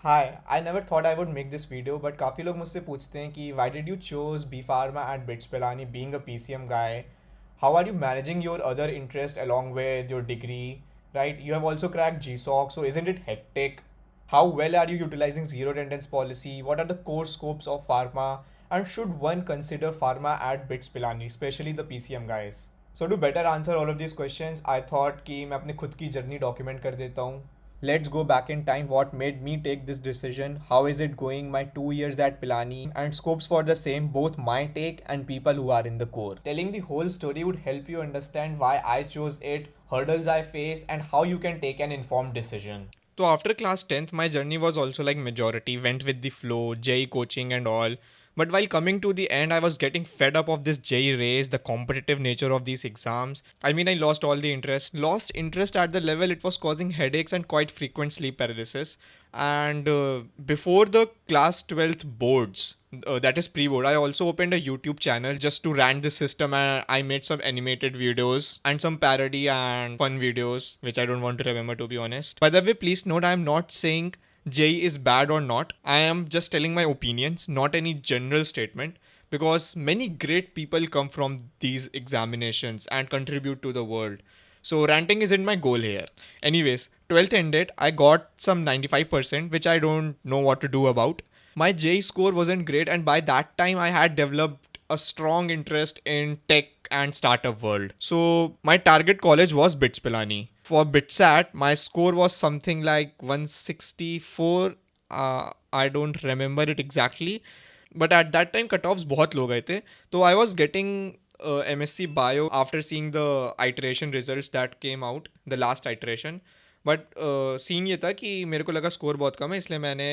Hi I never thought I would make this video but काफ़ी लोग मुझसे पूछते हैं कि why did you choose B pharma at BITS Pilani being a PCM guy how are you managing your other interest along with your degree, right? You have also cracked GSOC, so isn't it hectic? How well are you utilizing zero attendance policy? What are the core scopes of pharma? And should one consider pharma at BITS Pilani, especially the PCM guys? So to better answer all of these questions, I thought कि मैं अपने खुद की journey document कर देता हूँ. Let's go back in time. What made me take this decision? How is it going? My 2 years at Pilani and scopes for the same, both my take and people who are in the core. Telling the whole story would help you understand why I chose it, hurdles I faced, and how you can take an informed decision. So after class 10th, my journey was also like majority, went with the flow, JEE coaching and all. But while coming to the end, I was getting fed up of this JEE race, the competitive nature of these exams. I mean, I lost all the interest. Lost interest at the level it was causing headaches and quite frequent sleep paralysis. And before the class 12th boards, that is pre-board, I also opened a YouTube channel just to rant the system, and I made some animated videos and some parody and fun videos, which I don't want to remember, to be honest. By the way, please note, I am not saying JEE is bad or not. I am just telling my opinions, not any general statement, because many great people come from these examinations and contribute to the world. So ranting isn't my goal here. Anyways, 12th ended, I got some 95%, which I don't know what to do about. My JEE score wasn't great, and by that time I had developed a strong interest in tech and startup world. So my target college was BITS Pilani. For BITSAT, my score was something like 164. I don't remember it exactly, but at that time cutoffs बहुत low गए थे. तो I was getting MSc Bio after seeing the iteration results that came out, the last iteration. But scene ये था कि मेरे को लगा स्कोर बहुत कम है, इसलिए मैंने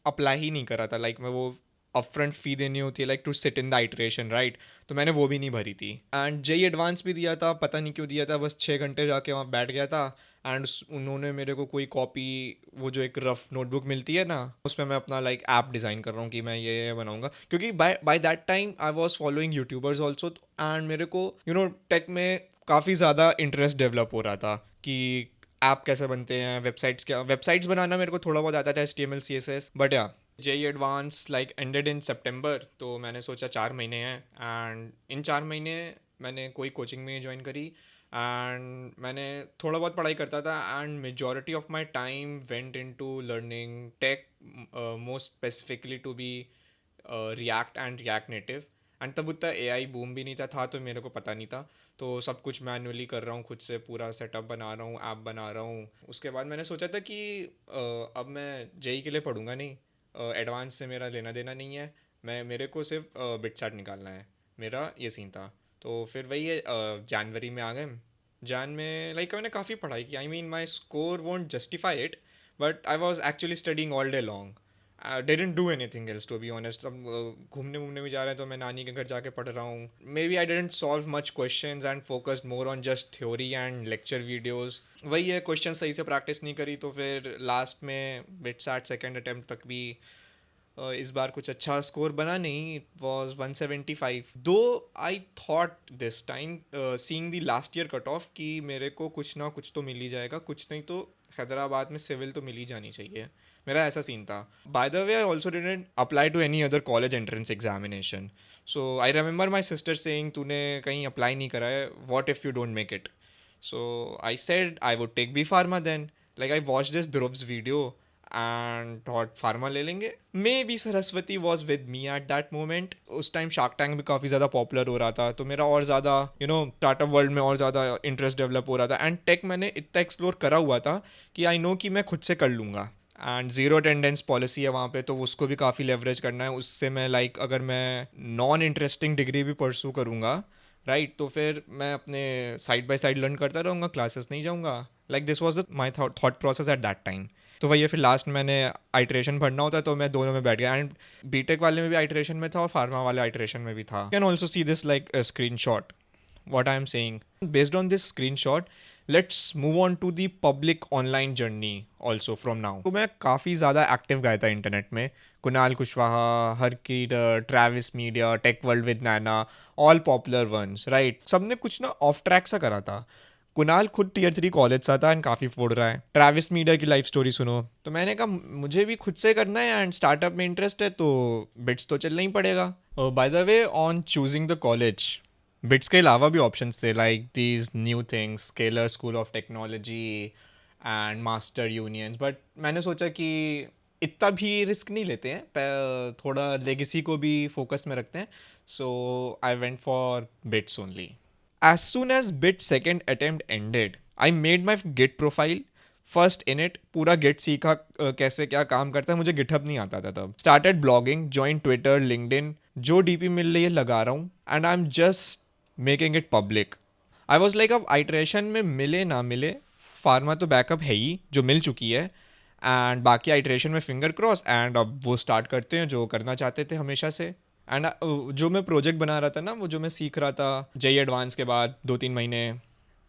अप्लाई ही नहीं करा था. लाइक मैं वो अपफ्रंट फ़ी देनी होती है, like to sit in the iteration, right? तो मैंने वो भी नहीं भरी थी. एंड जेई एडवांस भी दिया था, पता नहीं क्यों दिया था, बस 6 घंटे जाके वहाँ बैठ गया था. एंड उन्होंने मेरे को कोई कॉपी, वो जो एक रफ नोटबुक मिलती है ना, उसमें मैं अपना लाइक ऐप डिज़ाइन कर रहा हूँ कि मैं ये बनाऊंगा. क्योंकि by that time I was following YouTubers also, and मेरे को टेक में काफ़ी ज़्यादा इंटरेस्ट डेवलप हो रहा था कि ऐप कैसे बनते हैं, वेबसाइट्स क्या, वेबसाइट्स बनाना मेरे को थोड़ा बहुत आता था, HTML CSS. But yeah JEE advance like ended in September, तो मैंने सोचा 4 महीने हैं, एंड इन 4 महीने मैंने कोई कोचिंग में नहीं ज्वाइन करी. एंड मैंने थोड़ा बहुत पढ़ाई करता था, and majority of my time went into learning tech, most specifically to be React and React Native. And तब उतना AI बूम भी नहीं था, तो मेरे को पता नहीं था. तो सब कुछ मैनुअली कर रहा हूँ, खुद से पूरा सेटअप बना रहा हूँ, ऐप बना रहा हूँ. उसके बाद मैंने सोचा था कि अब मैं जेई के लिए पढ़ूंगा नहीं, एडवांस से मेरा लेना देना नहीं है, मेरे को सिर्फ बिटसैट निकालना है. मेरा ये सीन था. तो फिर वही है, जनवरी में आ गए. जान में लाइक मैंने काफ़ी पढ़ाई की. I mean my score won't justify it, but I was actually studying all day long. Didn't do anything else, to be honest. अब घूमने वूमने भी जा रहे हैं तो मैं नानी के घर जाके पढ़ रहा हूँ. Maybe I didn't solve much questions and focused more on just theory and lecture videos. वही है, क्वेश्चन सही से प्रैक्टिस नहीं करी, तो फिर लास्ट में बिटसैट सेकेंड अटेम्प्ट तक भी इस बार कुछ अच्छा स्कोर बना नहीं. It was 175. दो I thought this time, seeing the last year cut of, कि मेरे को कुछ ना कुछ तो मिल ही जाएगा, कुछ नहीं तो हैदराबाद में सिविल तो मिल ही जानी चाहिए. मेरा ऐसा सीन था. By the way, I also didn't apply to any other college entrance examination. So I remember my sister saying, तूने कहीं अप्लाई नहीं करा है, what if you don't make it? So I said I would take B Pharma then. Like I watched this Dhruv's video and thought pharma ले लेंगे. Maybe Saraswati was with me at that moment. उस time shark tank भी काफ़ी ज़्यादा popular हो रहा था, तो मेरा और ज़्यादा स्टार्टअप वर्ल्ड में और ज़्यादा इंटरेस्ट डेवलप हो रहा था. एंड टेक मैंने इतना एक्सप्लोर करा हुआ था कि आई नो कि मैं खुद से कर लूँगा. एंड ज़ीरो अटेंडेंस पॉलिसी है वहाँ पे, तो उसको भी काफ़ी लेवरेज करना है. उससे मैं लाइक अगर मैं नॉन इंटरेस्टिंग डिग्री भी परसू करूँगा, राइट, तो फिर मैं अपने साइड बाय साइड लर्न करता रहूँगा, क्लासेस नहीं जाऊँगा. Like this was my thought process at that time. तो वही है, फिर लास्ट मैंने आइट्रेशन भरना होता है तो मैं दोनों में बैठ गया. एंड बीटेक वाले में भी आइट्रेशन में था और फार्मा वाले आइट्रेशन में भी था. Can also see this like screen shot, what I am saying. Based on this screenshot, let's move on to the public online journey also from now. तो मैं काफ़ी ज़्यादा एक्टिव गया था इंटरनेट में. Kunal Kushwaha, Harkirat, Travis Media, Tech world with Naina, all popular ones, right. सबने कुछ ना ऑफ ट्रैक सा करा था. कुणाल खुद टीयर 3 कॉलेज सा था एंड काफ़ी फोड़ रहा है। ट्रैविस मीडिया की लाइफ स्टोरी सुनो। तो मैंने कहा मुझे भी खुद से करना है एंड स्टार्टअप में इंटरेस्ट है, तो बिट्स तो चलना ही पड़ेगा। Bye the way, on choosing the college, bits के अलावा भी ऑप्शंस थे, like these new things, scalar school of technology and master unions. But मैंने सोचा कि इतना भी रिस्क नहीं लेते हैं, थोड़ा लेगेसी को भी फोकस में रखते हैं। So I went for BITS only. As soon as Bit's second attempt ended, I made my Git profile. First in it पूरा गिट सीखा, कैसे क्या काम करता है। मुझे गिटहब नहीं आता था तब। Started blogging, join Twitter, LinkedIn, जो डीपी मिल रही है लगा रहा हूँ and I am just making it public. I was like, अब आइट्रेशन में मिले ना मिले, फार्मा तो बैकअप है ही जो मिल चुकी है, एंड बाकी आइट्रेशन में फिंगर क्रॉस, एंड अब वो स्टार्ट करते हैं जो करना चाहते थे हमेशा से। एंड जो मैं प्रोजेक्ट बना रहा था ना, वो जो मैं सीख रहा था जेई एडवांस के बाद 2-3 महीने,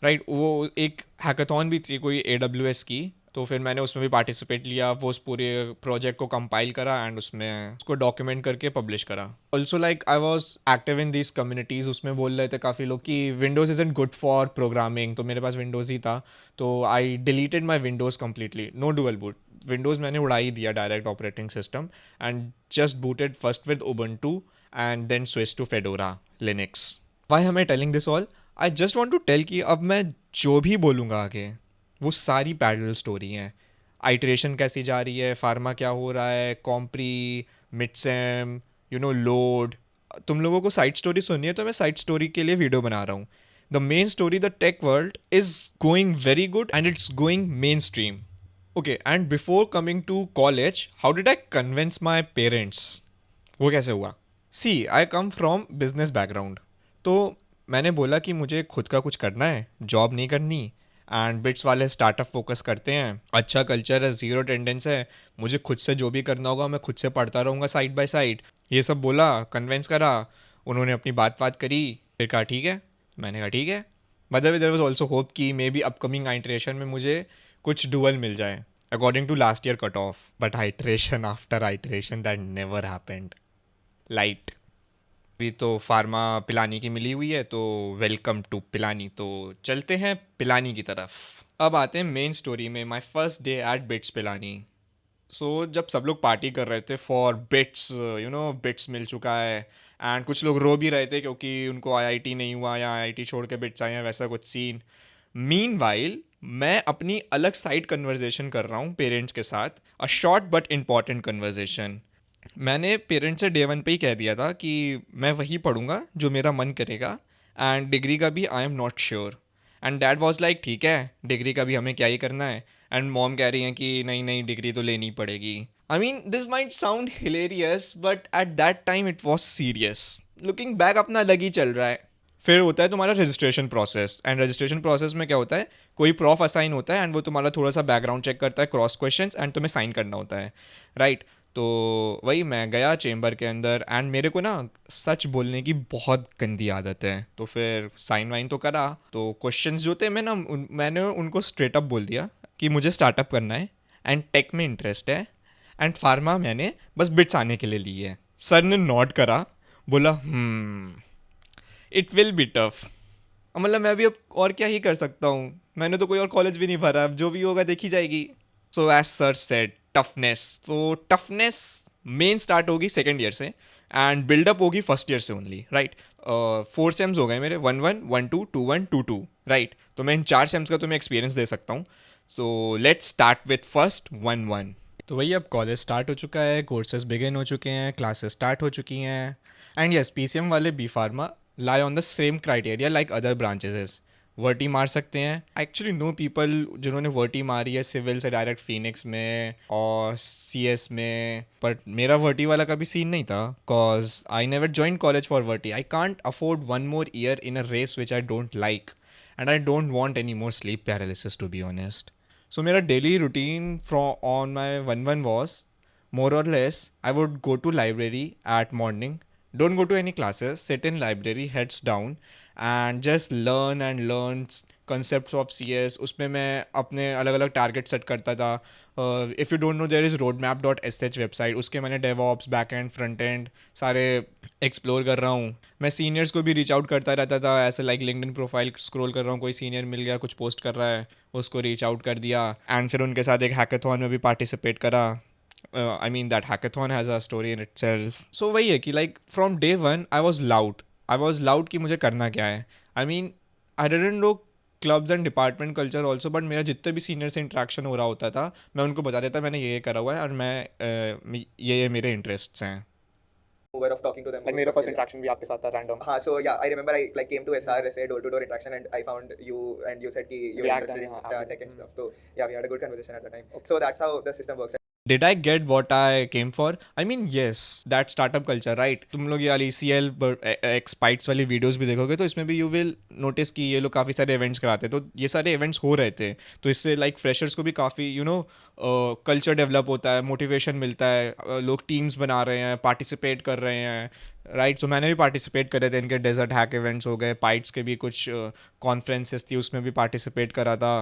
राइट, वो एक हैकाथॉन भी थी कोई AWS की, तो फिर मैंने उसमें भी पार्टिसिपेट लिया। वो उस पूरे प्रोजेक्ट को कंपाइल करा एंड उसमें उसको डॉक्यूमेंट करके पब्लिश करा। Also like I was active in this communities. उसमें बोल रहे थे काफ़ी लोग कि Windows is good for programming, तो मेरे पास विंडोज़ ही था, तो I deleted my Windows completely, no dual boot. Windows मैंने उड़ा ही दिया, direct operating system, and just booted first with Ubuntu and then switch to Fedora Linux. Why am I telling this all? I just want to tell कि अब मैं जो भी बोलूँगा आगे वो सारी पैरेलल स्टोरी है। आइट्रेशन कैसी जा रही है, फार्मा क्या हो रहा है, कॉम्प्री, मिडसेम, लोड। तुम लोगों को साइड स्टोरी सुननी है तो मैं साइड स्टोरी के लिए वीडियो बना रहा हूँ। The main story, the tech world is going very good and it's going main stream. Okay, and before coming to college, how did I convince my parents? वो कैसे हुआ? See, I come from business background, तो मैंने बोला कि मुझे खुद का कुछ करना है, जॉब नहीं करनी, एंड बिट्स वाले स्टार्टअप फोकस करते हैं, अच्छा कल्चर है, ज़ीरो टेंडेंस है, मुझे खुद से जो भी करना होगा मैं खुद से पढ़ता रहूँगा साइड बाय साइड। ये सब बोला, कन्विंस करा, उन्होंने अपनी बात करी, फिर कहा ठीक है। मैंने कहा ठीक है। मतलब देयर वाज ऑल्सो होप कि मे बी अपकमिंग आइट्रेशन में मुझे कुछ डुअल मिल जाए according to last year cut off, but iteration after iteration that never happened. लाइट अभी तो फार्मा पिलानी की मिली हुई है, तो वेलकम टू पिलानी। तो चलते हैं पिलानी की तरफ। अब आते हैं मेन स्टोरी में, my first day at BITS Pilani. So जब सब लोग पार्टी कर रहे थे फॉर बिट्स, बिट्स मिल चुका है, एंड कुछ लोग रो भी रहे थे क्योंकि उनको आईआईटी नहीं हुआ या आईआईटी छोड़ के बिट्स आए हैं, वैसा कुछ सीन। मीनवाइल मैं अपनी अलग साइड कन्वर्जेशन कर रहा हूँ पेरेंट्स के साथ, a short but important conversation. मैंने पेरेंट्स से डे 1 पे ही कह दिया था कि मैं वही पढ़ूंगा जो मेरा मन करेगा, एंड डिग्री का भी आई am not sure. And dad was like ठीक है, डिग्री का भी हमें क्या ही करना है। एंड मॉम कह रही हैं कि नहीं नहीं, डिग्री तो लेनी पड़ेगी। I mean this might sound hilarious but at that time it was serious. Looking back अपना अलग ही चल रहा है। फिर होता है तुम्हारा registration process, and registration process में क्या होता है, कोई प्रॉफ असाइन होता है एंड वो तुम्हारा थोड़ा सा बैकग्राउंड चेक करता है, क्रॉस क्वेश्चंस, एंड तुम्हें साइन करना होता है, राइट। तो वही मैं गया चेम्बर के अंदर, एंड मेरे को ना सच बोलने की बहुत गंदी आदत है, तो फिर साइन वाइन तो करा। तो क्वेश्चंस जो थे मैंने उनको स्ट्रेट अप बोल दिया कि मुझे स्टार्टअप करना है एंड टेक में इंटरेस्ट है, एंड फार्मा मैंने बस बिट्स आने के लिए ली है। सर ने नोट करा, बोला इट विल बी टफ। मतलब मैं भी अब और क्या ही कर सकता हूँ, मैंने तो कोई और कॉलेज भी नहीं भरा, अब जो भी होगा देखी जाएगी। So as sir said, toughness, तो टफनेस मेन स्टार्ट होगी सेकेंड ईयर से एंड बिल्डअप होगी फर्स्ट ईयर से ओनली, राइट। 4 सेम्स हो गए मेरे, 1-1, 1-2, 2-1, 2-2, राइट। तो मैं इन 4 सेम्स का तुम्हें एक्सपीरियंस दे सकता हूँ। So let's start with first 1-1। तो वही अब कॉलेज स्टार्ट हो चुका है, कोर्सेज बिगिन हो चुके हैं, क्लासेस स्टार्ट हो चुकी हैं, एंड यस PCM वाले B pharma lie on the same criteria like other branches. वर्टी मार सकते हैं। आई एक्चुअली नो पीपल जिन्होंने वर्टी मारी है सिविल से डायरेक्ट फिनिक्स में और CS में, बट मेरा वर्टी वाला कभी सीन नहीं था, cause I never join college for verti. I can't afford 1 more year in a race which I don't like, and I don't want any more sleep paralysis to be honest. So मेरा daily routine from on my 1-1 was more or less I would go to library at morning, don't go to any classes, sit in library heads down, and just learn and learn concepts of CS. उसमें मैं अपने अलग अलग target set करता था. If you don't know, there is roadmap.sh website. उसके मैंने DevOps, back end, front end सारे एक्सप्लोर कर रहा हूँ. मैं सीनियर्स को भी रीच आउट करता रहता था, ऐसे लाइक लिंक्डइन प्रोफाइल स्क्रॉल कर रहा हूँ, कोई सीनियर मिल गया, कुछ पोस्ट कर रहा है, उसको रीच आउट कर दिया. एंड फिर उनके साथ एक हैकाथॉन में भी पार्टिसिपेट करा. I mean, that hackathon has a story in itself. So वही है कि like from day one I was loud. I was loud कि मुझे करना क्या है. I mean, I didn't know clubs and department culture also, but मेरा जितने भी सीनियर से इंट्रैक्शन हो रहा होता था मैं उनको बता देता मैंने ये करा हुआ है और ये मेरे इंटरेस्ट्स हैं. Over of talking to them. Like मेरा फर्स्ट इंट्रैक्शन भी आपके साथ था random. So yeah, I remember I like came to SR as a door-to-door interaction, and I found you, and you said कि you're React interested in and, हाँ, tech and stuff. So yeah, we had a good conversation at the time. So that's how the system works. Did I get what I came for? I mean, yes, that startup culture, right? तुम लोग ये वाली CL X-Spites वाली videos भी देखोगे तो इसमें भी यू विल नोटिस कि ये लोग काफ़ी सारे इवेंट्स कराते हैं. तो ये सारे इवेंट्स हो रहे थे तो इससे लाइक फ्रेशर्स को भी काफ़ी कल्चर डेवलप होता है, मोटिवेशन मिलता है, लोग टीम्स बना रहे हैं, पार्टिसिपेट कर रहे हैं, राइट. सो मैंने भी पार्टिसिपेट करे थे. इनके डेजर्ट हैक इवेंट्स हो गए, पाइट्स के भी कुछ कॉन्फ्रेंसेस थी, उसमें भी पार्टिसिपेट करा था.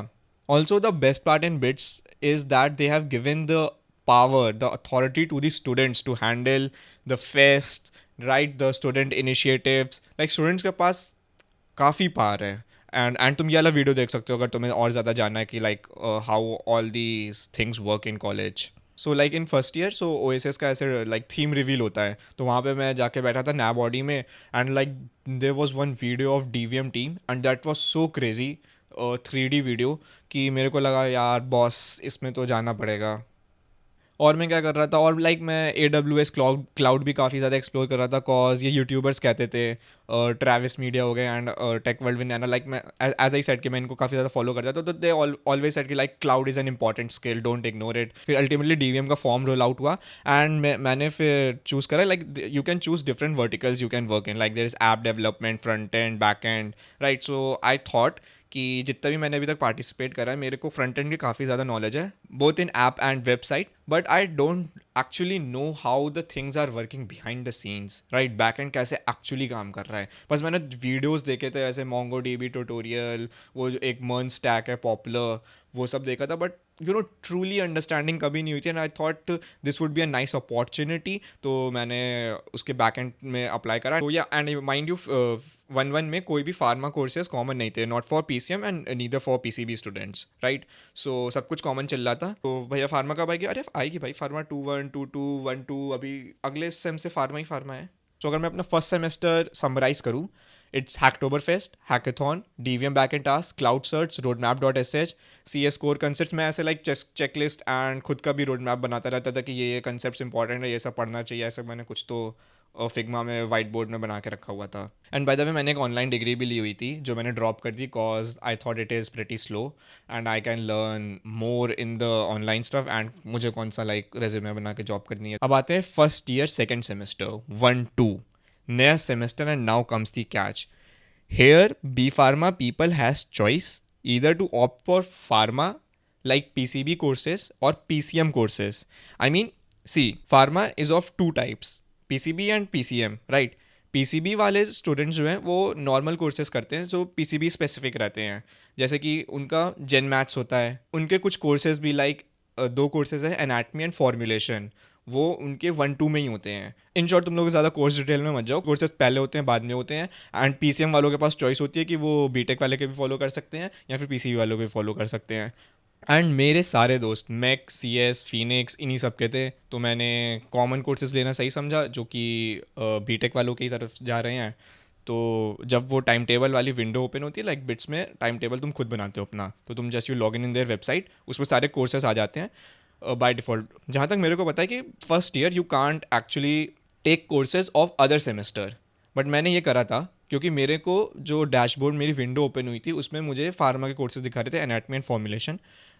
Also, the best part in BITS is that they have given the power, the authority to the students to handle the fest, right? The student initiatives. Like students के पास काफ़ी पावर है. And तुम ये वाला video देख सकते हो अगर तुम्हें और ज़्यादा जानना है कि like how all these things work in college. So like in first year so OSS का ऐसे लाइक थीम रिवील होता है तो वहाँ पे मैं जाके बैठा था नैब बॉडी में. And like there was one video of DVM team and that was so crazy. 3D video कि मेरे को लगा यार बॉस इसमें तो जाना पड़ेगा. और मैं क्या कर रहा था, और लाइक मैं AWS क्लाउड भी काफ़ी ज़्यादा एक्सप्लोर कर रहा था. कॉज ये यूट्यूबर्स कहते थे, ट्रैविस मीडिया हो गए and tech world with Naina, like मैं एज आई सेड कि मैं इनको काफ़ी ज़्यादा फॉलो करता था. तो दे ऑलवेज सेड कि like cloud is an important skill, don't ignore it. फिर अल्टीमेटली DVM का फॉर्म रोल आउट हुआ एंड मैंने फिर चूज़ करा like you can choose different verticals you can work in. Like there is app development, front end, back end, right. So I thought कि जितना भी मैंने अभी तक पार्टिसिपेट करा है मेरे को फ्रंट एंड की काफ़ी ज़्यादा नॉलेज है, both in app and website, but I don't actually know how the things are working behind the scenes, right. Back end कैसे एक्चुअली काम कर रहा है. बस मैंने वीडियोस देखे थे ऐसे MongoDB ट्यूटोरियल, वो जो एक मर्न स्टैक है पॉपुलर, वो सब देखा था, बट ट्रूली अंडरस्टैंडिंग कभी नहीं हुई थी. And I thought this would be a nice opportunity. तो मैंने उसके बैक एंड में अप्लाई करा. तो या एंड माइंड यू 1-1 में कोई भी फार्मा कोर्सेज कॉमन नहीं थे, not for PCM and neither for PCB students, right. So सब कुछ कॉमन चल रहा था. तो भैया फार्मा कब आएगी, अरे आएगी भाई, फार्मा 2-1, 2-2, 1-2, अभी अगले सेम से फार्मा ही फार्मा है. सो अगर मैं अपना फर्स्ट सेमेस्टर समराइज करूँ, it's Hacktoberfest, hackathon, DVM backend task, cloud search, roadmap.sh, CS core concept. मैं ऐसे लाइक चेकलिस्ट एंड खुद का भी रोड मैप बनाता रहता था कि ये कंसेप्ट इंपॉर्टेंट है, ये सब पढ़ना चाहिए. ऐसा मैंने कुछ तो फिग्मा में वाइट बोर्ड में बना के रखा हुआ था. एंड बाय द वे मैंने एक ऑनलाइन डिग्री भी ली हुई थी जो मैंने ड्रॉप कर दी cause I thought it is pretty slow and I can learn more in the online stuff. And मुझे कौन सा लाइक रेज्यूमे बना के जॉब करनी है. अब आते हैं फर्स्ट ईयर सेकेंड सेमेस्टर, 1-2, नया semester. And now comes the catch. Here, B Pharma people has choice either to opt for pharma like PCB courses or PCM courses. I mean, see, pharma is of two types, PCB and PCM, right? PCB वाले students जो हैं वो normal courses करते हैं जो PCB specific रहते हैं. जैसे कि उनका जेन मैथ्स होता है, उनके कुछ कोर्सेज भी लाइक 2 कोर्सेज हैं, एनाटमी एंड फॉर्मुलेशन, वो उनके 1-2 में ही होते हैं. इन शॉर्ट तुम लोग ज़्यादा कोर्स डिटेल में मत जाओ, कोर्सेज पहले होते हैं बाद में होते हैं. एंड PCM वालों के पास चॉइस होती है कि वो BTech वाले के भी फॉलो कर सकते हैं या फिर PCB वालों के भी फॉलो कर सकते हैं. एंड मेरे सारे दोस्त मैक, CS, फिनिक्स इन्हीं सब के थे. तो मैंने कॉमन कोर्सेज लेना सही समझा जो कि BTech वालों की तरफ जा रहे हैं. तो जब वो टाइम टेबल वाली विंडो ओपन होती है लाइक बिट्स में, टाइम टेबल तुम खुद बनाते हो अपना, तो तुम just you log in their website, उसमें सारे कोर्सेज आ जाते हैं बाय डिफ़ॉल्ट. जहाँ तक मेरे को पता है कि first year you can't actually take courses of other semester, but मैंने ये करा था क्योंकि मेरे को जो डैशबोर्ड मेरी विंडो ओपन हुई थी उसमें मुझे फार्मा के कोर्सेज दिखा रहे थे, एनाटमी एंड फॉर्मुलेशन.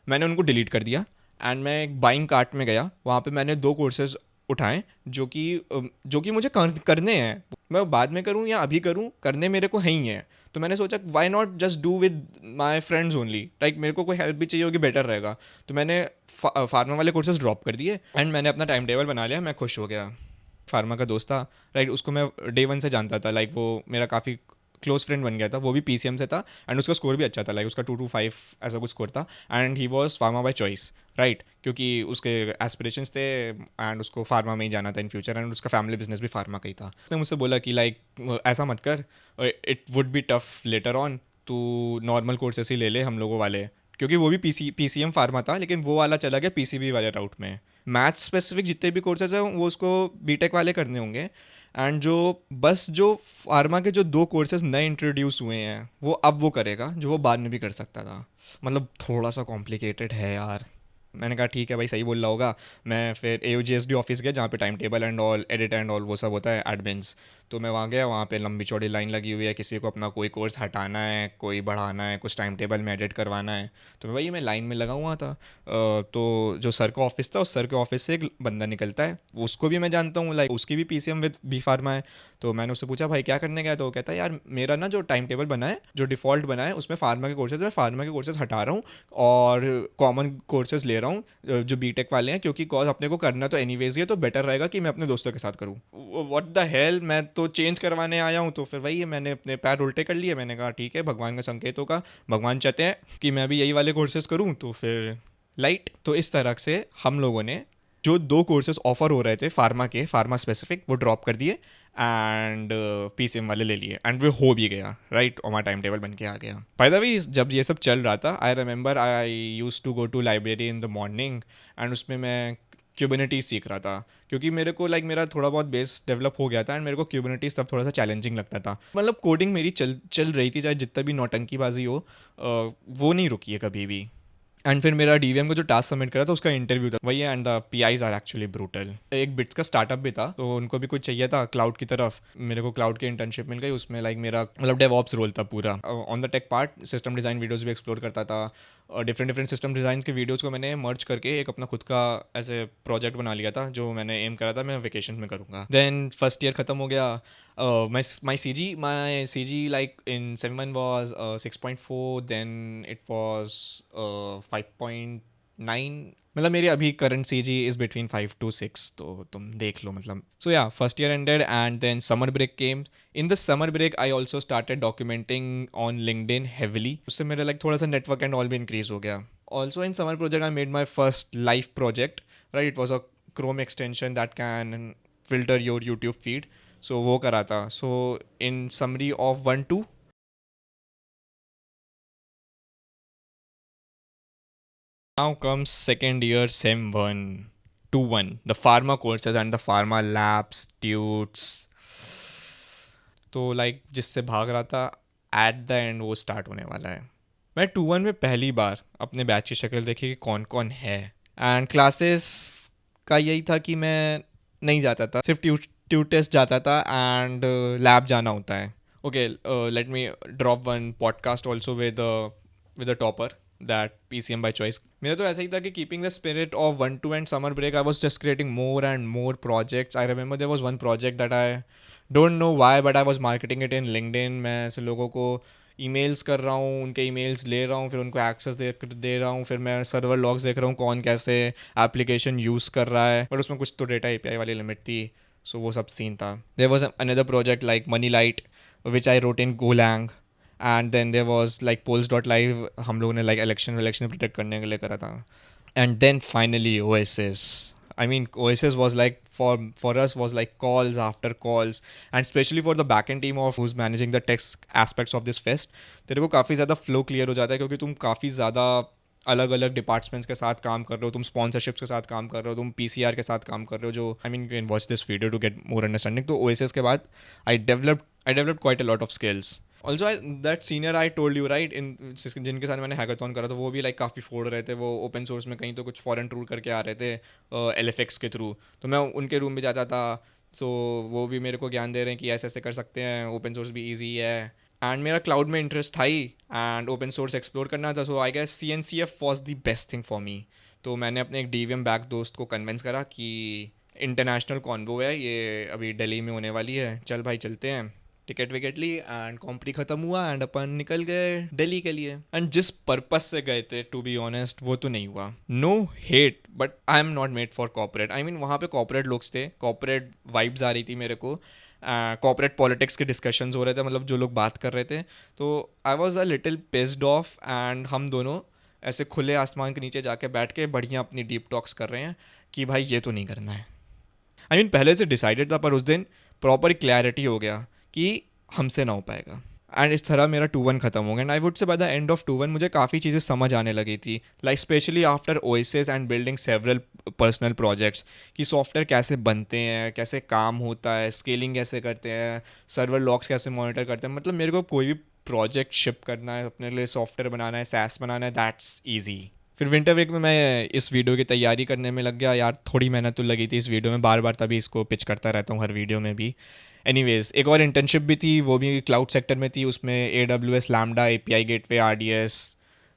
मैंने उनको डिलीट कर दिया एंड मैं एक बाइंग कार्ट में गया. वहाँ पे मैंने 2 कोर्सेज उठाएं जो कि मुझे करने हैं. मैं बाद में करूँ या अभी करूँ, करने मेरे को है ही है. तो मैंने सोचा why not just do with my friends only, right. मेरे को कोई हेल्प भी चाहिए होगी, बेटर रहेगा. तो मैंने फार्मा वाले कोर्सेज ड्रॉप कर दिए एंड मैंने अपना टाइम टेबल बना लिया. मैं खुश हो गया. फार्मा का दोस्त था, राइट, उसको मैं डे 1 से जानता था. लाइक वो मेरा काफ़ी क्लोज फ्रेंड बन गया था, वो भी PCM से था एंड उसका स्कोर भी अच्छा था, लाइक उसका 225 ऐसा कुछ स्कोर था and he was pharma by choice, right, क्योंकि उसके एस्पिरेशंस थे एंड उसको फार्मा में ही जाना था इन फ्यूचर एंड उसका फैमिली बिजनेस भी फार्मा का ही था। उसने मुझसे बोला कि लाइक ऐसा मत कर, it would be tough later on, तू नॉर्मल कोर्सेस ही ले ले हम लोगों वाले, क्योंकि वो भी PCM फार्मा था लेकिन वो वाला चला गया PCB वाले राउट में। मैथ स्पेसिफिक जितने भी कोर्सेज हैं वो उसको बीटेक वाले करने होंगे एंड जो फार्मा के जो 2 कोर्सेज नए इंट्रोड्यूस हुए हैं वो अब वो करेगा जो वो बाद में भी कर सकता था। मतलब थोड़ा सा कॉम्प्लिकेटेड है यार। मैंने कहा ठीक है भाई, सही बोल रहा होगा। मैं फिर AUGSD ऑफिस गया जहाँ पे time table and all, edit and all वो सब होता है, एडमिन्स। तो मैं वहाँ गया, वहाँ पे लंबी चौड़ी लाइन लगी हुई है, किसी को अपना कोई कोर्स हटाना है, कोई बढ़ाना है, कुछ टाइम टेबल में एडिट करवाना है। तो मैं लाइन में लगा हुआ था। तो जो सर का ऑफिस था, उस सर के ऑफिस से एक बंदा निकलता है, उसको भी मैं जानता हूँ, लाइक उसकी भी PCM विद बी फार्मा है। तो मैंने उससे पूछा भाई क्या करने गया, तो वो कहता है यार मेरा ना जो टाइम टेबल बना है, जो डिफ़ॉल्ट बना है उसमें फार्मा के कोर्सेज, मैं फार्मा के कोर्सेज हटा रहा हूँ और कॉमन कोर्सेज ले रहा हूँ जो बीटेक वाले हैं, क्योंकि कॉज अपने को करना तो एनीवेज ही है, तो बेटर रहेगा कि मैं अपने दोस्तों के साथ करूँ। व्हाट द हेल, मैं तो चेंज करवाने आया हूँ। तो फिर वही मैंने अपने पैर उल्टे कर लिए। मैंने कहा ठीक है, भगवान का संकेत होगा, भगवान चाहते हैं कि मैं भी यही वाले कोर्सेज करूँ। तो फिर लाइट, तो इस तरह से हम लोगों ने जो 2 कोर्सेज ऑफर हो रहे थे फार्मा के, फार्मा स्पेसिफिक, वो ड्रॉप कर दिए एंड PCM वाले ले लिए एंड वो हो भी गया, राइट। और हमारा टाइम टेबल बन के आ गया। बाय द वे, जब ये सब चल रहा था, I remember I use to go to library in the morning and उसमें मैं क्यूबरनेटीज सीख रहा था, क्योंकि मेरे को लाइक मेरा थोड़ा बहुत बेस डेवलप हो गया था एंड मेरे को क्यूबरनेटीज तब थोड़ा सा चैलेंजिंग लगता था। मतलब कोडिंग मेरी चल रही थी, चाहे जितना भी नौटंकीबाजी हो, वो नहीं रुकी है कभी भी। एंड फिर मेरा DVM को जो टास्क सबमिट करा था उसका इंटरव्यू था, वही है। And the PIs are actually brutal. एक बिट्स का स्टार्टअप भी था, तो उनको भी कुछ चाहिए था क्लाउड की तरफ। मेरे को क्लाउड की इंटर्नशिप मिल गई, उसमें लाइक मेरा मतलब डेवऑप्स रोल था पूरा। On the tech part system design videos भी एक्सप्लोर करता था, और डिफरेंट सिस्टम डिज़ाइन के वीडियोज़ को मैंने मर्ज करके एक अपना खुद का ऐसे प्रोजेक्ट बना लिया था, जो मैंने एम करा था मैं वेकेशन में करूँगा। देन फर्स्ट ईयर ख़त्म हो गया। my CG like in sem 1 was 6.4, then it was 5.9। मतलब मेरी अभी current CG is between 5 to 6, तो तुम देख लो मतलब। So yeah first year ended and then summer break came. In the summer break I also started documenting on LinkedIn heavily. उससे मेरा like थोड़ा सा नेटवर्क एंड ऑल भी इंक्रीज हो गया। Also in summer project I made my first live project, right. It was a Chrome extension that can filter your YouTube feed. So वो करा था। So in summary of 1-2, now comes second year sem 1-1, the pharma courses and the pharma labs, tutes। तो like जिससे भाग रहा था, eight the and वो start होने वाला है। मैं 2-1 में पहली बार अपने बैच की शक्ल देखी कि कौन कौन है, एंड क्लासेस का यही था कि मैं नहीं जाता था, सिर्फ ट्यूट टेस्ट जाता था एंड लैब जाना होता है। Okay, let me drop one podcast also with a topper that PCM by choice. मेरा तो ऐसा ही था कि keeping the spirit of 1-2 and summer break, I was just creating more and more projects. I remember there was one project that I don't know why but I was marketing it in LinkedIn. मैं ऐसे लोगों को emails कर रहा हूँ, उनके emails ले रहा हूँ, फिर उनको एक्सेस दे रहा हूँ, फिर मैं सर्वर लॉग्स देख रहा हूँ कौन कैसे एप्लीकेशन यूज़ कर रहा है, बट उसमें कुछ तो डेटा API वाली लिमिट थी। सो वो सब सीन था। There was another project like money light which I wrote in Golang, and then there was like polls.live, हम लोगों ने लाइक इलेक्शन प्रोटेक्ट करने के लिए करा था। And then finally Oasis. I mean, Oasis was like for us was like calls after calls, and especially for the backend team of who's managing the tech aspects of this fest, तेरे को काफ़ी ज़्यादा flow clear हो जाता है, क्योंकि तुम काफ़ी ज़्यादा अलग अलग डिपार्टमेंट्स के साथ काम कर रहे हो, तुम स्पॉन्सरशिप्स के साथ काम कर रहे हो, तुम PCR के साथ काम कर रहे हो, जो I mean you can watch this video to get more understanding. तो Oasis के बाद I developed quite a lot of skills. Also that senior I told you right, इन जिनके साथ मैंने हैकाथॉन करा था, वो भी लाइक काफ़ी फोड़ रहे थे। वो ओपन सोर्स में कहीं तो कुछ फॉरेन टूर करके आ रहे थे LFX के थ्रू, तो मैं उनके रूम में जाता था। तो वो भी मेरे को ज्ञान दे रहे हैं कि ऐसे ऐसे कर सकते हैं, ओपन सोर्स भी ईजी है। एंड मेरा क्लाउड में इंटरेस्ट था ही एंड ओपन सोर्स एक्सप्लोर करना था। So I guess CNCF was the best thing for me. तो मैंने अपने एक DVM बैक दोस्त को कन्विंस करा कि इंटरनेशनल कॉन्वो है ये, अभी दिल्ली में होने वाली है, चल भाई चलते हैं। टिकट विकेट ली एंड कॉम्प्री ख़त्म हुआ एंड अपन निकल गए दिल्ली के लिए। एंड जिस पर्पस से गए थे, टू बी ऑनेस्ट, वो तो नहीं हुआ। No hate, but I am not made for corporate. I mean वहाँ पे कॉर्पोरेट लोग थे, कॉर्पोरेट वाइब्स आ रही थी मेरे को, कॉर्पोरेट पॉलिटिक्स के डिस्कशंस हो रहे थे, मतलब जो लोग बात कर रहे थे, तो I was a little pissed off, and हम दोनों ऐसे खुले आसमान के नीचे जाके बैठ के बढ़िया अपनी डीप टॉक्स कर रहे हैं कि भाई ये तो नहीं करना है। आई मीन पहले से डिसाइडेड था, पर उस दिन प्रॉपर क्लैरिटी हो गया कि हमसे ना हो पाएगा, एंड इस तरह मेरा 2-1 ख़त्म हो गया। And I would say by the end of 2-1 मुझे काफ़ी चीज़ें समझ आने लगी थी, like specially after oasis and building several personal projects, कि सॉफ्टवेयर कैसे बनते हैं, कैसे काम होता है, स्केलिंग कैसे करते हैं, सर्वर लॉक्स कैसे मॉनिटर करते हैं। मतलब मेरे को कोई भी प्रोजेक्ट शिप करना है, अपने लिए सॉफ्टवेयर बनाना है, सैस बनाना है, दैट्स ईजी। फिर विंटर ब्रेक में मैं इस वीडियो की तैयारी करने में लग गया यार, थोड़ी मेहनत तो लगी थी इस वीडियो में, बार बार तभी इसको पिच करता रहता हूँ हर वीडियो में भी। एनीवेज, एक और इंटर्नशिप भी थी, वो भी क्लाउड सेक्टर में थी, उसमें AWS lambda, API gateway, RDS,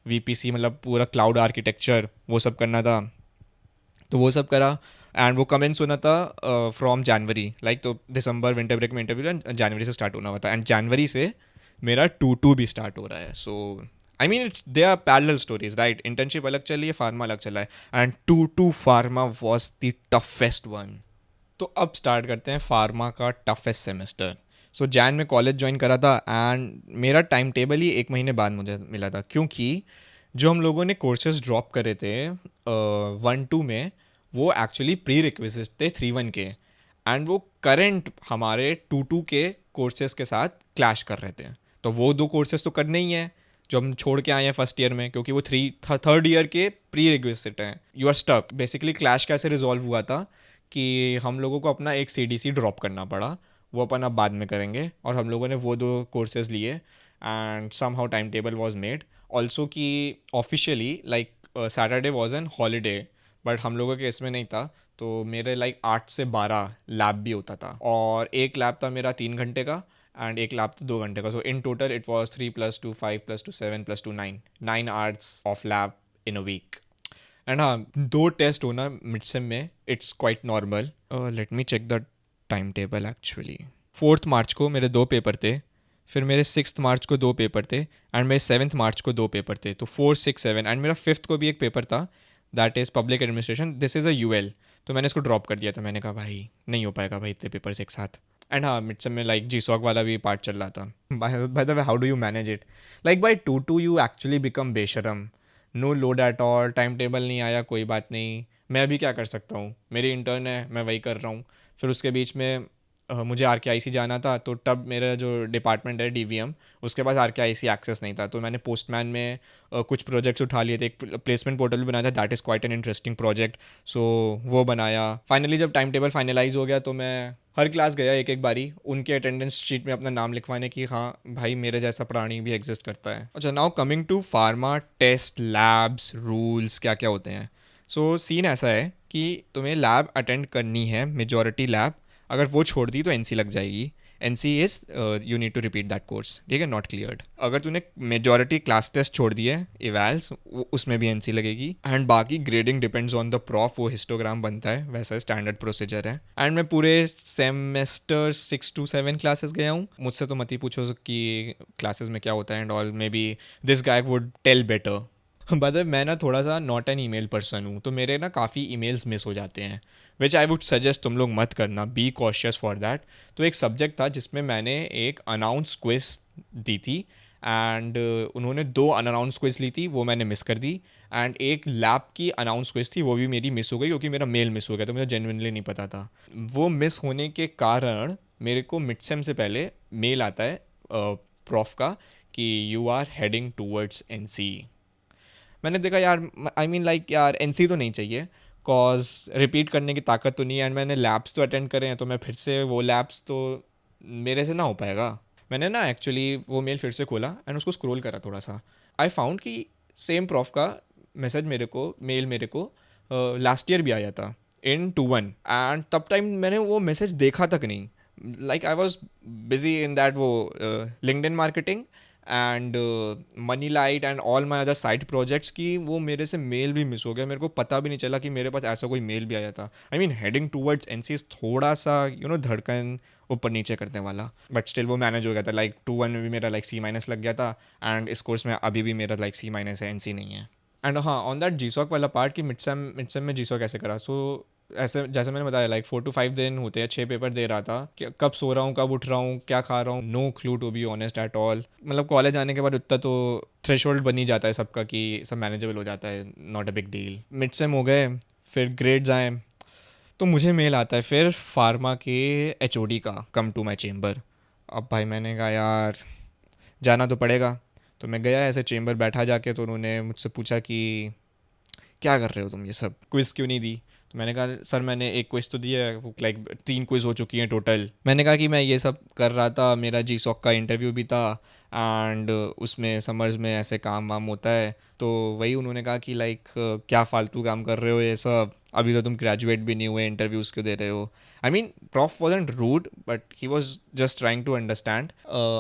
VPC, मतलब पूरा क्लाउड आर्किटेक्चर वो सब करना था। तो वो सब करा, एंड वो कमेंस होना था फ्रॉम जनवरी, लाइक तो दिसंबर विंटर ब्रेक में इंटरव्यू था, जनवरी से स्टार्ट होना हुआ था, एंड जनवरी से मेरा 2-2 भी स्टार्ट हो रहा है। So I mean it's they are parallel stories, right? Internship अलग चल रही है, फार्मा अलग चला है, and 2-2 pharma was the toughest one. तो अब स्टार्ट करते हैं फार्मा का टफेस्ट सेमेस्टर। सो जैन में कॉलेज ज्वाइन करा था, एंड मेरा टाइम टेबल ही 1 महीने बाद मुझे मिला था, क्योंकि जो हम लोगों ने कोर्सेज ड्रॉप करे थे 1-2 में, वो एक्चुअली प्री रिक्विजिट थे 3-1 के, एंड वो करंट हमारे 2-2 के कोर्सेज के साथ क्लैश कर रहे थे। तो वो 2 कोर्सेज तो करने ही हैं जो हम छोड़ के आए हैं फर्स्ट ईयर में, क्योंकि वो थर्ड ईयर के प्री रिक्विजिट हैं। You are stuck. Basically clash कैसे रिजॉल्व हुआ था कि हम लोगों को अपना एक CDC ड्रॉप करना पड़ा, वो अपन अब बाद में करेंगे, और हम लोगों ने वो 2 कोर्सेज लिए, and somehow time table was made also कि officially like Saturday was an holiday, but हम लोगों के इसमें नहीं था। तो मेरे लाइक 8 से 12 लैब भी होता था, और एक लैब था मेरा 3 घंटे का, एंड एक लैब था 2 घंटे का। So in total it was 3+2 5+2 7+2 9 hours of lab in a week. And हाँ, 2 टेस्ट होना मिड सेम में, it's quite normal. Let me check the time table actually. 4th March को मेरे 2 पेपर थे, फिर मेरे 6th मार्च को 2 पेपर थे, एंड मेरे 7th मार्च को 2 पेपर थे। तो 4, 6, 7, एंड मेरा 5th को भी एक पेपर था, that is public administration, this is a UL। तो मैंने इसको ड्रॉप कर दिया था, मैंने कहा भाई नहीं हो पाएगा भाई इतने पेपर्स एक साथ। एंड हाँ, मिड सेम में लाइक GSOC वाला भी पार्ट चल रहा था। By the way, how do you manage it? Like by 2-2 you actually become बेशरम, no load at all, time table नहीं आया कोई बात नहीं, मैं अभी क्या कर सकता हूँ, मेरी इंटर्न है, मैं वही कर रहा हूँ। फिर उसके बीच में मुझे RKIC जाना था, तो तब मेरा जो डिपार्टमेंट है DVM, उसके पास RKIC एक्सेस नहीं था, तो मैंने पोस्टमैन में कुछ प्रोजेक्ट्स उठा लिए थे, एक प्लेसमेंट पोर्टल भी बनाया था, that is quite an interesting project. So वो बनाया। फाइनली जब टाइम टेबल फाइनलाइज हो गया, तो मैं हर क्लास गया एक एक बारी, उनके अटेंडेंस शीट में अपना नाम लिखवाने की, हाँ भाई मेरे जैसा प्राणी भी एग्जिस्ट करता है। अच्छा, now coming to pharma test, labs, rules क्या क्या होते हैं। सो सीन ऐसा है कि तुम्हें लैब अटेंड करनी है, मेजॉरिटी लैब, अगर वो छोड़ दी तो NC लग जाएगी। NC is you need to repeat that course, ठीक है, नॉट क्लियर्ड। अगर तूने मेजॉरिटी क्लास टेस्ट छोड़ दिए, इवैल्स, उसमें भी NC लगेगी, एंड बाकी grading depends on the prof, वो हिस्टोग्राम बनता है, वैसा स्टैंडर्ड प्रोसीजर है। एंड मैं पूरे सेमेस्टर 6 to 7 क्लासेस गया हूँ, मुझसे तो मत ही पूछो कि क्लासेस में क्या होता है and all, maybe this guy would tell better. But मैं ना थोड़ा सा नॉट एन ईमेल पर्सन हूँ, तो मेरे ना काफ़ी ईमेल्स मिस हो जाते हैं, विच आई वुड सजेस्ट तुम लोग मत करना, बी कॉशियस फॉर दैट। तो एक सब्जेक्ट था जिसमें मैंने एक अनाउंस क्विज दी थी, एंड उन्होंने 2 अनअनाउंस क्विज ली थी, वो मैंने मिस कर दी, एंड एक लैब की अनाउंस क्विज थी, वो भी मेरी मिस हो गई, क्योंकि मेरा मेल मिस हो गया, तो मुझे जेन्युइनली नहीं पता था। वो मिस होने के कारण मेरे को मिड सेम से पहले मेल आता है प्रॉफ का कि you are heading towards NC। मैंने देखा यार, आई मीन लाइक यार NC तो नहीं चाहिए, कॉज रिपीट करने की ताकत तो नहीं है, एंड मैंने लैब्स तो अटेंड करे हैं, तो मैं फिर से वो लैब्स तो मेरे से ना हो पाएगा। मैंने ना एक्चुअली वो मेल फिर से खोला एंड उसको स्क्रॉल करा थोड़ा सा, आई फाउंड कि सेम प्रॉफ का मैसेज मेरे को लास्ट ईयर भी आया था इन 2-1, एंड तब टाइम मैंने वो मैसेज देखा तक नहीं, like I was busy in that वो LinkedIn marketing and money light and all my other side projects की, वो मेरे से मेल भी मिस हो गया, मेरे को पता भी नहीं चला कि मेरे पास ऐसा कोई मेल भी आया था। I mean heading towards NC थोड़ा सा धड़कन ऊपर नीचे करने वाला, बट स्टिल वो मैनेज हो गया था। लाइक 2-1 में भी मेरा लाइक C- लग गया था, एंड इस कोर्स में अभी भी मेरा लाइक C- है, NC नहीं है। एंड हाँ, ऑन दैट GSOC वाला पार्ट कि मिड सेम में GSOC कैसे करा। सो ऐसे जैसे मैंने बताया लाइक 4 to 5 दिन होते हैं, 6 पेपर दे रहा था, कब सो रहा हूँ, कब उठ रहा हूँ, क्या खा रहा हूँ, no clue to be honest at all. मतलब कॉलेज आने के बाद उतना तो थ्रेशोल्ड बन ही जाता है सबका कि सब मैनेजेबल हो जाता है, not a big deal. Mid sem हो गए, फिर ग्रेड्स आए, तो मुझे मेल आता है फिर फार्मा के एचओडी का, कम टू माई चेम्बर। अब भाई मैंने कहा यार जाना तो पड़ेगा, तो मैं गया ऐसे चेम्बर बैठा जाके, तो उन्होंने मुझसे पूछा कि क्या कर रहे हो तुम, ये सब क्विज़ क्यों नहीं दी। तो मैंने कहा सर मैंने एक क्विज़ तो दिया है, वो लाइक 3 क्विज़ हो चुकी हैं टोटल। मैंने कहा कि मैं ये सब कर रहा था, मेरा जी सॉक का इंटरव्यू भी था, एंड उसमें समर्स में ऐसे काम वाम होता है। तो वही उन्होंने कहा कि लाइक क्या फालतू काम कर रहे हो ये सब, अभी तो तुम ग्रेजुएट भी नहीं हुए, इंटरव्यूज़ क्यों दे रहे हो। I mean prof wasn't rude, but he was just trying to understand.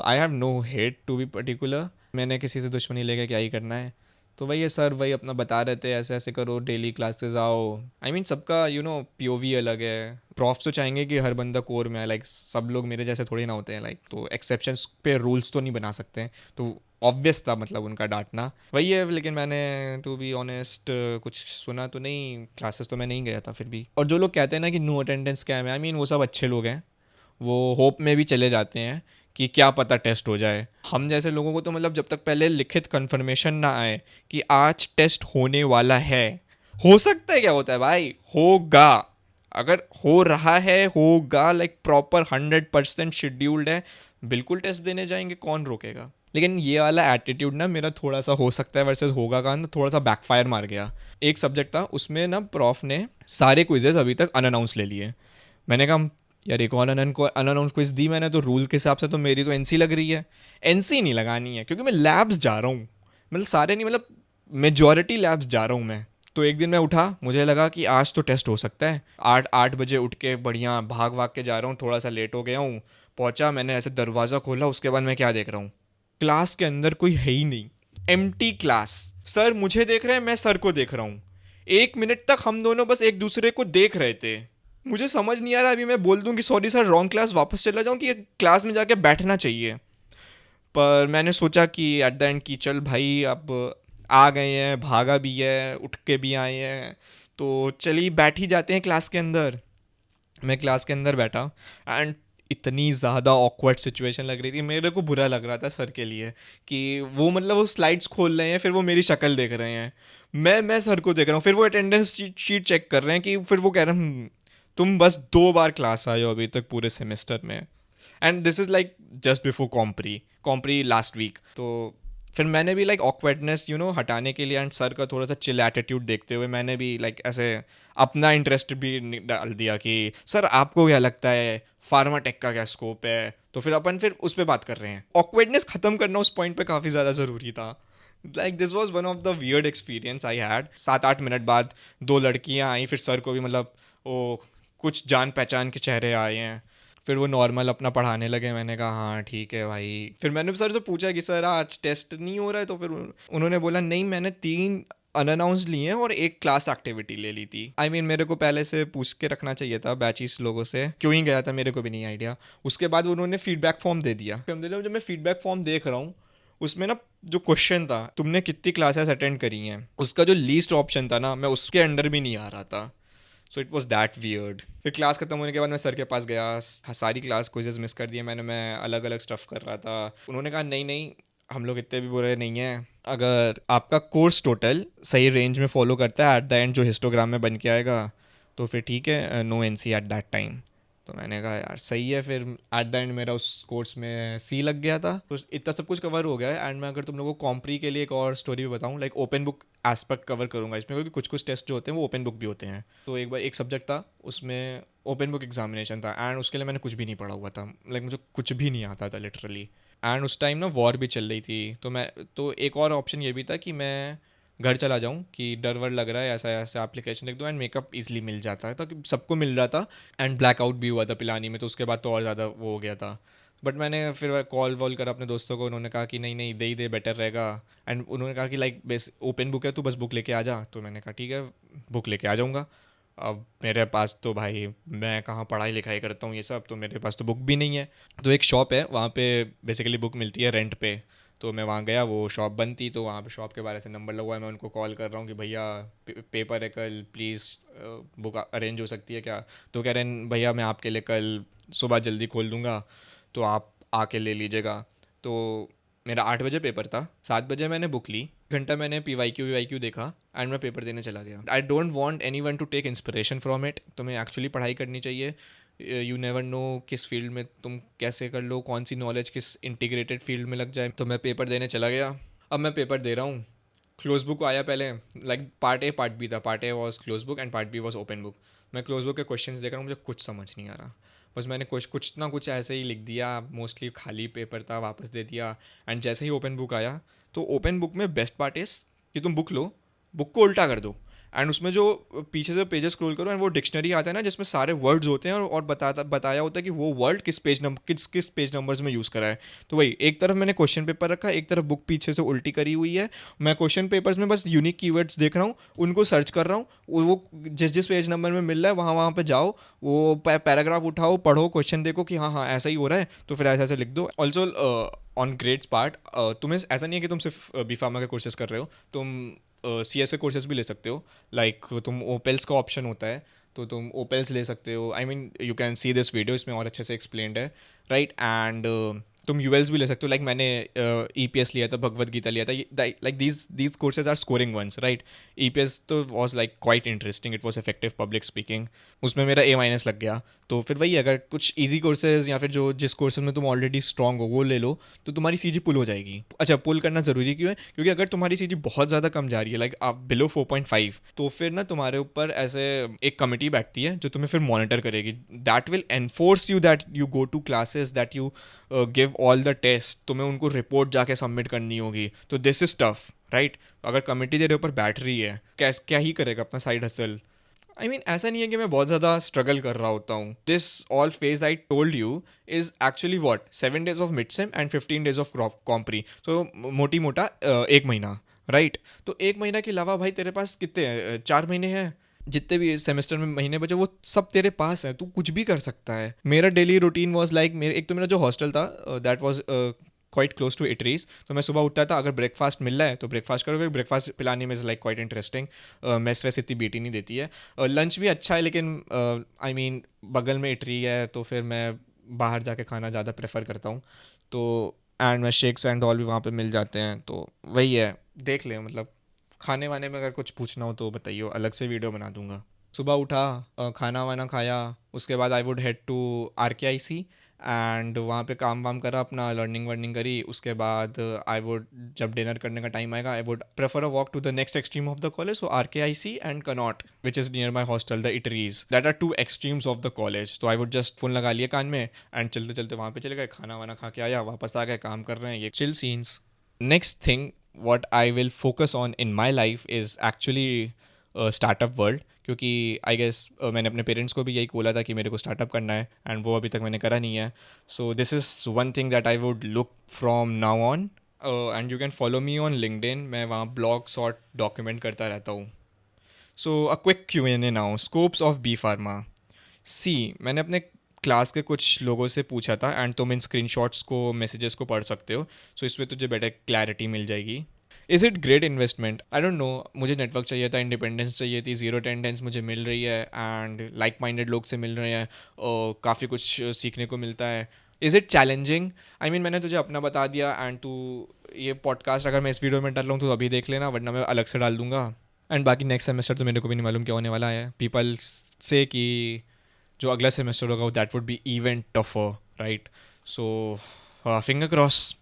I have no hate to be particular, मैंने किसी से दुश्मनी लेके क्या ही करना है। तो वही है सर, वही अपना बता रहे थे ऐसे ऐसे करो, डेली क्लासेस आओ। आई मीन सबका पीओवी अलग है। प्रॉफ्स तो चाहेंगे कि हर बंदा कोर में है, लाइक सब लोग मेरे जैसे थोड़ी ना होते हैं, लाइक तो एक्सेप्शंस पे रूल्स तो नहीं बना सकते हैं। तो ऑब्वियस था मतलब उनका डांटना, वही है। लेकिन मैंने टू बी ऑनेस्ट कुछ सुना तो नहीं, क्लासेस तो मैं नहीं गया था फिर भी। और जो लोग कहते हैं ना कि नो अटेंडेंस स्कैम है, आई मीन वो सब अच्छे लोग हैं, वो होप में भी चले जाते हैं कि क्या पता टेस्ट हो जाए। हम जैसे लोगों को तो मतलब जब तक पहले लिखित कंफर्मेशन ना आए कि आज टेस्ट होने वाला है, हो सकता है क्या होता है भाई, होगा। अगर हो रहा है होगा, लाइक प्रॉपर 100% शेड्यूल्ड है, बिल्कुल टेस्ट देने जाएंगे, कौन रोकेगा। लेकिन ये वाला एटीट्यूड ना मेरा थोड़ा सा हो सकता है वर्सेस होगा का ना थोड़ा सा बैकफायर मार गया। एक सब्जेक्ट था उसमें ना प्रॉफ ने सारे क्विजेज अभी तक अनअनाउंस ले लिए। मैंने कहा यार एक और अनअनाउंस क्विज दी मैंने, तो रूल के हिसाब से तो मेरी तो एनसी लग रही है। एनसी नहीं लगानी है क्योंकि मैं लैब्स जा रहा हूँ, मतलब सारे नहीं, मतलब मेजॉरिटी लैब्स जा रहा हूँ मैं। तो एक दिन मैं उठा, मुझे लगा कि आज तो टेस्ट हो सकता है, 8 बजे उठ के बढ़िया भाग भाग के जा रहा हूँ, थोड़ा सा लेट हो गया हूँ। पहुँचा, मैंने ऐसे दरवाज़ा खोला, उसके बाद मैं क्या देख रहा हूँ, क्लास के अंदर कोई है ही नहीं, एम्प्टी क्लास। सर मुझे देख रहे हैं, मैं सर को देख रहा हूँ। 1 मिनट तक हम दोनों बस एक दूसरे को देख रहे थे। मुझे समझ नहीं आ रहा अभी मैं बोल दूं कि सॉरी सर रॉन्ग क्लास, वापस चला जाऊं, कि क्लास में जाके बैठना चाहिए। पर मैंने सोचा कि एट द एंड कि चल भाई अब आ गए हैं, भागा भी है, उठ के भी आए हैं, तो चलिए बैठ ही जाते हैं क्लास के अंदर। मैं क्लास के अंदर बैठा, एंड इतनी ज़्यादा ऑकवर्ड सिचुएशन लग रही थी, मेरे को बुरा लग रहा था सर के लिए कि वो मतलब वो स्लाइड्स खोल रहे हैं, फिर वो मेरी शक्ल देख रहे हैं, मैं सर को देख रहा हूँ, फिर वो अटेंडेंस शीट चेक कर रहे हैं, कि फिर वो कह रहे हैं तुम बस 2 बार क्लास आए हो अभी तक पूरे सेमेस्टर में, and this is like just before compre last week. तो फिर मैंने भी लाइक ऑकवर्डनेस हटाने के लिए एंड सर का थोड़ा सा चिल एटीट्यूड देखते हुए मैंने भी लाइक ऐसे अपना इंटरेस्ट भी डाल दिया कि सर आपको क्या लगता है फार्मा टेक का क्या स्कोप है। तो फिर अपन फिर उस पर बात कर रहे हैं, ऑकवर्डनेस ख़त्म करना उस पॉइंट पे काफ़ी ज़्यादा ज़रूरी था। Like this was one of the weird experience I had. 7-8 minute बाद 2 लड़कियां आई, फिर सर को भी मतलब ओ कुछ जान पहचान के चेहरे आए हैं, फिर वो नॉर्मल अपना पढ़ाने लगे। मैंने कहा हाँ ठीक है भाई। फिर मैंने सर से पूछा कि सर आज टेस्ट नहीं हो रहा है, तो फिर उन्होंने बोला नहीं मैंने 3 अनअनाउंस लिए हैं और एक क्लास एक्टिविटी ले ली थी। आई मीन मेरे को पहले से पूछ के रखना चाहिए था बैचिस लोगों से, क्यों ही गया था मेरे को भी नहीं आइडिया। उसके बाद उन्होंने फीडबैक फॉर्म दे दिया। जब मैं फीडबैक फॉर्म देख रहा हूँ उसमें ना जो क्वेश्चन था तुमने कितनी क्लासेस अटेंड करी हैं, उसका जो लीस्ट ऑप्शन था ना मैं उसके अंडर भी नहीं आ रहा था। So it was that weird. फिर क्लास खत्म होने के बाद मैं सर के पास गया, सारी क्लास क्विजेज मिस कर दिए मैंने, मैं अलग अलग स्टफ़ कर रहा था। उन्होंने कहा नहीं नहीं हम लोग इतने भी बुरे नहीं हैं, अगर आपका कोर्स टोटल सही रेंज में फॉलो करता है एट द एंड जो हिस्टोग्राम में बन के आएगा तो फिर ठीक है, no N C at that time. तो मैंने कहा यार सही है। फिर एट द एंड मेरा उस कोर्स में सी लग गया था, तो इतना सब कुछ कवर हो गया है। एंड मैं अगर तुम लोगों को कॉम्प्री के लिए एक और स्टोरी भी बताऊँ, like open book aspect cover करूँगा इसमें, क्योंकि कुछ कुछ टेस्ट जो होते हैं वो ओपन बुक भी होते हैं। तो एक बार एक सब्जेक्ट था उसमें ओपन बुक एग्जामिनेशन था, एंड उसके लिए मैंने कुछ भी नहीं पढ़ा हुआ था, लाइक मुझे कुछ भी नहीं आता था लिटरली। एंड उस टाइम ना वॉर भी चल रही थी, तो एक और ऑप्शन ये भी था कि मैं घर चला जाऊँ, कि डर वर लग रहा है, ऐसा ऐसा एप्लीकेशन लिख दो एंड मेकअप ईजिली मिल जाता है, ताकि सबको मिल रहा था। एंड ब्लैकआउट भी हुआ था पिलानी में, तो उसके बाद तो और ज़्यादा वो हो गया था। बट मैंने फिर कॉल वॉल करा अपने दोस्तों को, उन्होंने कहा कि नहीं नहीं दे ही दे बेटर रहेगा। एंड उन्होंने कहा कि लाइक बेस ओपन बुक है तो बस बुक लेके आ जा। तो मैंने कहा ठीक है बुक लेके आ जाऊँगा। अब मेरे पास तो भाई मैं कहाँ पढ़ाई लिखाई करता हूँ ये सब, तो मेरे पास तो बुक भी नहीं है। तो एक शॉप है वहाँ पे बेसिकली बुक मिलती है रेंट पे, तो मैं वहाँ गया, वो शॉप बंद थी, तो वहाँ पे शॉप के बारे से नंबर लगवाया, मैं उनको कॉल कर रहा हूँ कि भैया पेपर है कल, प्लीज़ बुक अरेंज हो सकती है क्या? तो कह रहे हैं भैया मैं आपके लिए कल सुबह जल्दी खोल दूँगा, तो आप आके ले लीजिएगा। तो मेरा 8 बजे पेपर था, 7 बजे मैंने बुक ली, घंटा मैंने PYQ देखा एंड मैं पेपर देने चला गया। I don't want anyone to take inspiration from it. तुम्हें एक्चुअली पढ़ाई करनी चाहिए। यू नेवर नो किस फील्ड में तुम कैसे कर लो, कौन सी नॉलेज किस इंटीग्रेटेड फील्ड में लग जाए। तो मैं पेपर देने चला गया। अब मैं पेपर दे रहा हूँ, क्लोज बुक आया पहले, like part A part B था। Part A was close book and part B was open book. मैं क्लोज बुक के क्वेश्चंस देख रहा हूँ, मुझे कुछ समझ नहीं आ रहा। बस मैंने कुछ ना कुछ ऐसे ही लिख दिया, मोस्टली खाली पेपर था, वापस दे दिया। एंड जैसे ही ओपन बुक आया, तो ओपन बुक में बेस्ट पार्ट इज़ कि तुम बुक लो, बुक को उल्टा कर दो, एंड उसमें जो पीछे से पेजेस स्क्रॉल करो एंड वो डिक्शनरी आता है ना, जिसमें सारे वर्ड्स होते हैं और बताया होता है कि वो वर्ड किस पेज नंबर्स में यूज़ करा है। तो वही, एक तरफ मैंने क्वेश्चन पेपर रखा, एक तरफ बुक पीछे से उल्टी करी हुई है। मैं क्वेश्चन पेपर्स में बस यूनिक कीवर्ड्स देख रहा हूँ, उनको सर्च कर रहा हूँ, वो जिस पेज नंबर में मिल रहा है वहाँ पे जाओ, वो पैराग्राफ उठाओ, पढ़ो, क्वेश्चन देखो कि हाँ हाँ ऐसा ही हो रहा है, तो फिर ऐसे ऐसे लिख दो। ऑल्सो ऑन ग्रेड्स पार्ट, तुम्हें ऐसा नहीं है कि तुम सिर्फ बी फार्मा के कोर्सेज कर रहे हो, तुम CSA कोर्सेज भी ले सकते हो। लाइक तुम ओपेल्स का ऑप्शन होता है, तो तुम ओपेल्स ले सकते हो। I mean you can see this video, इसमें और अच्छे से एक्सप्लेन्ड है, राइट। एंड तुम ULs भी ले सकते हो। लाइक मैंने EPS लिया था, भगवत गीता लिया था। Like these courses are scoring ones, right. EPS तो was like quite interesting, it was effective public speaking, उसमें मेरा A- लग गया। तो फिर वही, अगर कुछ ईजी कोर्सेज या फिर जो जिस कोर्सेज में तुम ऑलरेडी स्ट्रॉन्ग हो वो ले लो, तो तुम्हारी CG पुल हो जाएगी। अच्छा, पुल करना ज़रूरी क्यों है? क्योंकि अगर तुम्हारी CG बहुत ज़्यादा कम जा रही है, लाइक आप बिलो 4.5, तो फिर ना तुम्हारे ऊपर ऐसे एक कमिटी बैठती है जो तुम्हें फिर मॉनिटर करेगी। That will enforce you that you go to classes, that you give all the test. तुम्हें उनको रिपोर्ट जाके सबमिट करनी होगी। तो दिस इज टफ, राइट। अगर कमिटी तेरे ऊपर बैठ रही है, क्या ही करेगा अपना साइड हसल। आई मीन ऐसा नहीं है कि मैं बहुत ज़्यादा स्ट्रगल कर रहा होता हूँ। This all phase I told you is actually what 7 days of mid sem and 15 days of compre. तो मोटी मोटा 1 महीना, राइट। तो 1 महीना के अलावा भाई तेरे पास कितने हैं? 4 महीने हैं। जितने भी सेमेस्टर में महीने बचे वो सब तेरे पास है, तू कुछ भी कर सकता है। मेरा डेली रूटीन वॉज लाइक, मेरे एक तो मेरा जो हॉस्टल था that was quite close to eateries. तो मैं सुबह उठता था, अगर ब्रेकफास्ट मिल रहा है तो ब्रेकफास्ट करोगे। ब्रेकफास्ट पिलाने में is like quite interesting. Mess वैसे इतनी बेटी नहीं देती है। लंच भी अच्छा है, लेकिन आई मीन बगल में इटरी है, तो फिर मैं बाहर जाके खाना ज़्यादा प्रेफर करता हूँ। तो एंड मैं शेक्स एंड ऑल भी वहाँ पे मिल जाते हैं। तो वही है, देख ले, मतलब खाने वाने में अगर कुछ पूछना हो तो बताइए, अलग से वीडियो बना दूंगा। सुबह उठा, खाना वाना खाया, उसके बाद I would head to RKIC and वहाँ पे काम वाम करा, अपना लर्निंग वर्निंग करी। उसके बाद आई वुड, जब डिनर करने का टाइम आएगा, I would prefer a walk to the next extreme of the college, so RKIC and Connaught which is near my hostel, the eateries. That are 2 extremes of the college. तो I would just phone लगा लिया कान में and चलते चलते वहाँ पे चले गए, खाना वाना खा के आया, वापस आ गए, काम कर रहे हैं, ये chill scenes. Next thing what I will focus on in my life is actually startup world. क्योंकि आई गेस मैंने अपने पेरेंट्स को भी यही बोला था कि मेरे को स्टार्टअप करना है, एंड वो अभी तक मैंने करा नहीं है। So this is one thing that I would look from now on. And you can follow me on LinkedIn, मैं वहाँ ब्लॉग्स और डॉक्यूमेंट करता रहता हूँ। So a quick Q&A now, scopes of B pharma. मैंने अपने क्लास के कुछ लोगों से पूछा था, एंड तुम इन स्क्रीनशॉट्स को, मैसेजेस को पढ़ सकते हो। सो इसमें तुझे बेटर क्लैरिटी मिल जाएगी। Is it great investment? I don't no. मुझे नेटवर्क चाहिए था, इंडिपेंडेंस चाहिए थी, ज़ीरो अटेंडेंस मुझे मिल रही है, एंड लाइक माइंडेड लोग से मिल रहे हैं, काफ़ी कुछ सीखने को मिलता है। Is it challenging? I mean मैंने तुझे अपना बता दिया, एंड तू ये पॉडकास्ट अगर मैं इस वीडियो में डाल रहा हूँ तो अभी देख लेना, वरना मैं अलग से डाल दूंगा। एंड बाकी नेक्स्ट सेमेस्टर तो मेरे को भी नहीं मालूम क्या होने वाला है। पीपल से कि जो अगला सेमेस्टर होगा that would be even tougher, right. So finger cross.